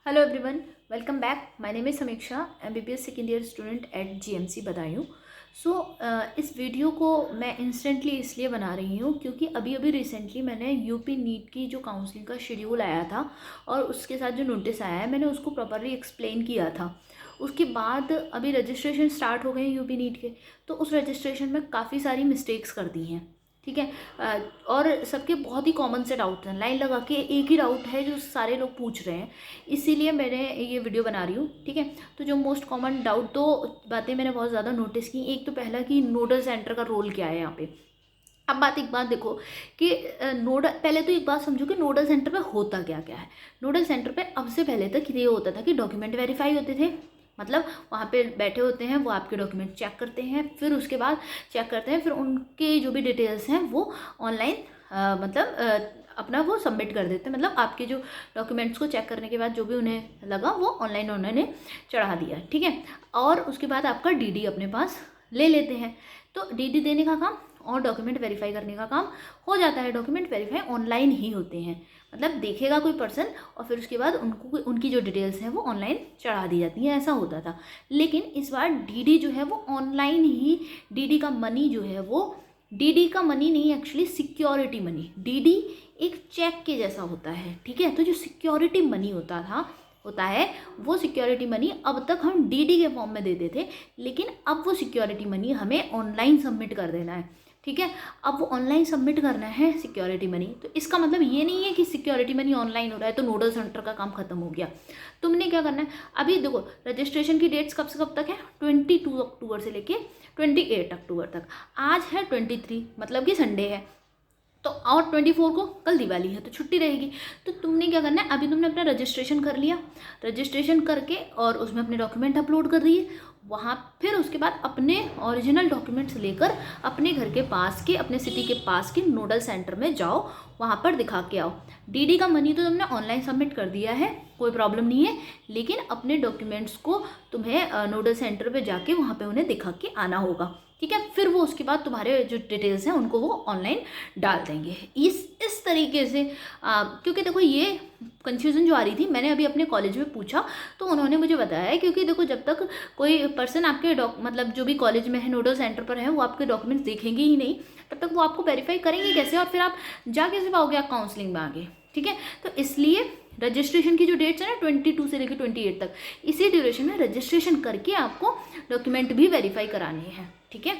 Hello everyone, welcome back. My name is Samiksha, MBBS second year student at GMC Badaun. So इस वीडियो को मैं instantly इसलिए बना रही हूँ क्योंकि अभी अभी रिसेंटली मैंने यूपी नीट की जो काउंसलिंग का शेड्यूल आया था और उसके साथ जो नोटिस आया है मैंने उसको प्रॉपरली एक्सप्लेन किया था। उसके बाद अभी रजिस्ट्रेशन स्टार्ट हो गए हैं यूपी नीट के, तो उस रजिस्ट्रेशन में काफ़ी सारी मिस्टेक्स कर दी हैं। ठीक है। और सबके बहुत ही कॉमन से डाउट हैं, लाइन लगा के एक ही डाउट है जो सारे लोग पूछ रहे हैं, इसीलिए मैंने ये वीडियो बना रही हूँ। ठीक है। तो जो मोस्ट कॉमन डाउट, दो बातें मैंने बहुत ज़्यादा नोटिस की। एक तो पहला कि नोडल सेंटर का रोल क्या है यहाँ पे। अब एक बात देखो कि नोडल, पहले तो एक बात समझो कि नोडल सेंटर पे होता क्या क्या है। नोडल सेंटर पे अब से पहले तक ये होता था कि डॉक्यूमेंट वेरीफाई होते थे, मतलब वहाँ पे बैठे होते हैं, वो आपके डॉक्यूमेंट चेक करते हैं, फिर उसके बाद चेक करते हैं, फिर उनके जो भी डिटेल्स हैं वो ऑनलाइन अपना वो सबमिट कर देते हैं। मतलब आपके जो डॉक्यूमेंट्स को चेक करने के बाद जो भी उन्हें लगा वो ऑनलाइन उन्होंने चढ़ा दिया। ठीक है। और उसके बाद आपका डीडी अपने पास ले लेते हैं, तो डीडी देने का काम और डॉक्यूमेंट वेरीफाई करने का काम हो जाता है। डॉक्यूमेंट वेरीफाई ऑनलाइन ही होते हैं, मतलब देखेगा कोई पर्सन और फिर उसके बाद उनको उनकी जो डिटेल्स हैं वो ऑनलाइन चढ़ा दी जाती हैं, ऐसा होता था। लेकिन इस बार डीडी जो है वो ऑनलाइन ही, डीडी का मनी जो है वो, डीडी का मनी नहीं, एक्चुअली सिक्योरिटी मनी। डीडी एक चेक के जैसा होता है। ठीक है। तो जो सिक्योरिटी मनी होता है वो सिक्योरिटी मनी अब तक हम डीडी के फॉर्म में देते थे, लेकिन अब वो सिक्योरिटी मनी हमें ऑनलाइन सबमिट कर देना है। ठीक है। अब वो ऑनलाइन सबमिट करना है सिक्योरिटी मनी। तो इसका मतलब ये नहीं है कि सिक्योरिटी मनी ऑनलाइन हो रहा है तो नोडल सेंटर का काम खत्म हो गया। तुमने क्या करना है, अभी देखो रजिस्ट्रेशन की डेट्स कब से कब तक है, 22 अक्टूबर से लेके 28 अक्टूबर तक। आज है 23, मतलब कि संडे है, तो और 24 को कल दिवाली है तो छुट्टी रहेगी। तो तुमने क्या करना है, अभी तुमने अपना रजिस्ट्रेशन कर लिया, रजिस्ट्रेशन करके और उसमें अपने डॉक्यूमेंट अपलोड कर दिए वहाँ, फिर उसके बाद अपने ओरिजिनल डॉक्यूमेंट्स लेकर अपने घर के पास के, अपने सिटी के पास के नोडल सेंटर में जाओ, वहाँ पर दिखा के आओ। डीडी का मनी तो तुमने ऑनलाइन सबमिट कर दिया है, कोई प्रॉब्लम नहीं है, लेकिन अपने डॉक्यूमेंट्स को तुम्हें नोडल सेंटर पे जाके वहाँ पे उन्हें दिखा के आना होगा। ठीक है। फिर वो उसके बाद तुम्हारे जो डिटेल्स हैं उनको वो ऑनलाइन डाल देंगे। इस तरीके से क्योंकि देखो ये कन्फ्यूज़न जो आ रही थी, मैंने अभी अपने कॉलेज में पूछा तो उन्होंने मुझे बताया है, क्योंकि देखो जब तक कोई पर्सन आपके मतलब जो भी कॉलेज में है, नोडल सेंटर पर है, वो आपके डॉक्यूमेंट्स देखेंगे ही नहीं, तब तक वो आपको वेरीफाई करेंगे कैसे, और फिर आप जा कैसे पाओगे आप काउंसलिंग में आगे। ठीक है। तो इसलिए रजिस्ट्रेशन की जो डेट्स है ना 22 से लेकर 28 तक, इसी ड्यूरेशन में रजिस्ट्रेशन करके आपको डॉक्यूमेंट भी वेरीफाई कराने हैं। ठीक है।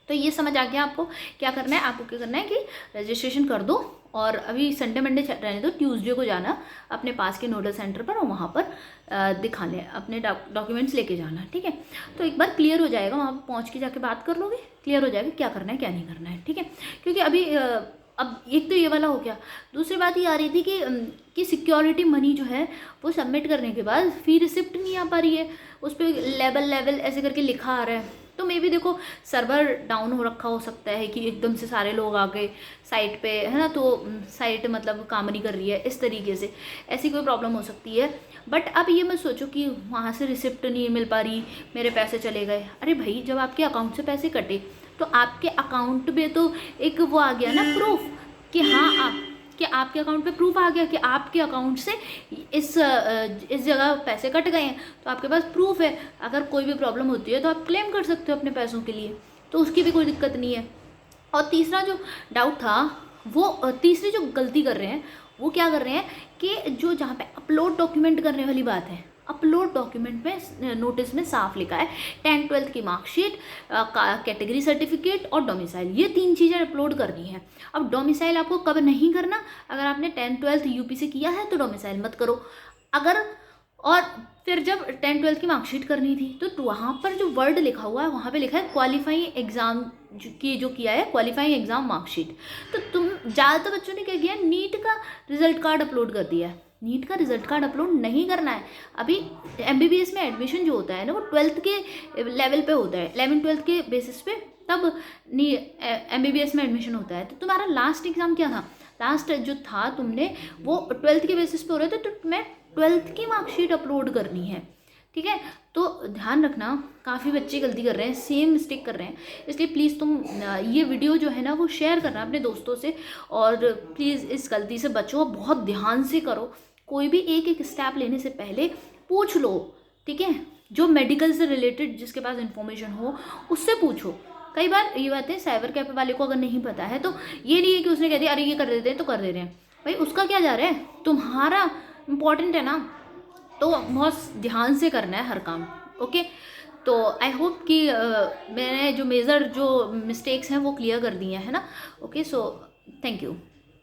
तो ये समझ आ गया आपको क्या करना है। आपको क्या करना है कि रजिस्ट्रेशन कर दो और अभी संडे मंडे रहने दो, ट्यूसडे को जाना अपने पास के नोडल सेंटर पर और वहाँ पर दिखाने अपने डॉक्यूमेंट्स लेके जाना। ठीक है। तो एक बार क्लियर हो जाएगा, वहाँ पर पहुँच के जाके बात कर लोगे, क्लियर हो जाएगा क्या करना है क्या नहीं करना है। ठीक है। क्योंकि अभी अब एक तो ये वाला हो गया, दूसरी बात ये आ रही थी कि सिक्योरिटी मनी जो है वो सबमिट करने के बाद फी रिसिप्ट नहीं आ पा रही है, उस पर लेवल ऐसे करके लिखा आ रहा है। तो मे भी देखो सर्वर डाउन हो रखा हो सकता है कि एकदम से सारे लोग आ गए साइट पे, है ना, तो साइट मतलब काम नहीं कर रही है, इस तरीके से ऐसी कोई प्रॉब्लम हो सकती है। बट अब ये मत सोचो कि वहाँ से रिसिप्ट नहीं मिल पा रही, मेरे पैसे चले गए। अरे भाई, जब आपके अकाउंट से पैसे कटे तो आपके अकाउंट में तो एक वो आ गया ना प्रूफ कि हाँ कि आपके अकाउंट पे प्रूफ आ गया कि आपके अकाउंट से इस जगह पैसे कट गए हैं, तो आपके पास प्रूफ है। अगर कोई भी प्रॉब्लम होती है तो आप क्लेम कर सकते हो अपने पैसों के लिए, तो उसकी भी कोई दिक्कत नहीं है। और तीसरा जो डाउट था, वो तीसरी जो गलती कर रहे हैं वो क्या कर रहे हैं कि जो जहाँ पे अपलोड डॉक्यूमेंट करने वाली बात है, अपलोड डॉक्यूमेंट में नोटिस में साफ लिखा है 10th 12th की मार्कशीट, कैटेगरी सर्टिफिकेट और डोमिसाइल, ये 3 चीज़ें अपलोड करनी है। अब डोमिसाइल आपको कब नहीं करना, अगर आपने 10th 12th यूपी से किया है तो डोमिसाइल मत करो। अगर और फिर जब 10th 12th की मार्कशीट करनी थी तो वहाँ पर जो वर्ड लिखा हुआ है वहाँ पे लिखा है क्वालिफाइंग एग्ज़ाम की जो किया है, क्वालिफाइंग एग्ज़ाम मार्कशीट। तो तुम ज़्यादातर बच्चों ने क्या किया, नीट का रिजल्ट कार्ड अपलोड कर दिया है। नीट का रिजल्ट कार्ड अपलोड नहीं करना है। अभी एमबीबीएस में एडमिशन जो होता है ना वो 12th के लेवल पे होता है, 11 12th के बेसिस पे तब एमबीबीएस में एडमिशन होता है। तो तुम्हारा लास्ट एग्ज़ाम क्या था, लास्ट जो था तुमने वो 12th के बेसिस पे हो रहे थे, तो तुम्हें 12th की मार्कशीट अपलोड करनी है। ठीक है। तो ध्यान रखना, काफ़ी बच्चे गलती कर रहे हैं, सेम मिस्टेक कर रहे हैं, इसलिए प्लीज़ तुम ये वीडियो जो है ना वो शेयर करना अपने दोस्तों से, और प्लीज़ इस गलती से बचो, बहुत ध्यान से करो, कोई भी एक एक स्टेप लेने से पहले पूछ लो, ठीक है। जो मेडिकल से रिलेटेड जिसके पास इंफॉर्मेशन हो उससे पूछो। कई बार ये बात है, साइबर कैफे वाले को अगर नहीं पता है तो ये नहीं है कि उसने कह दिया अरे ये कर देते हैं तो कर दे रहे हैं, भाई उसका क्या जा रहा है, तुम्हारा इम्पोर्टेंट है ना, तो बहुत ध्यान से करना है हर काम। ओके, तो आई होप कि मैंने जो मेजर जो मिस्टेक्स हैं वो क्लियर कर दिए हैं ना। Okay, so thank you.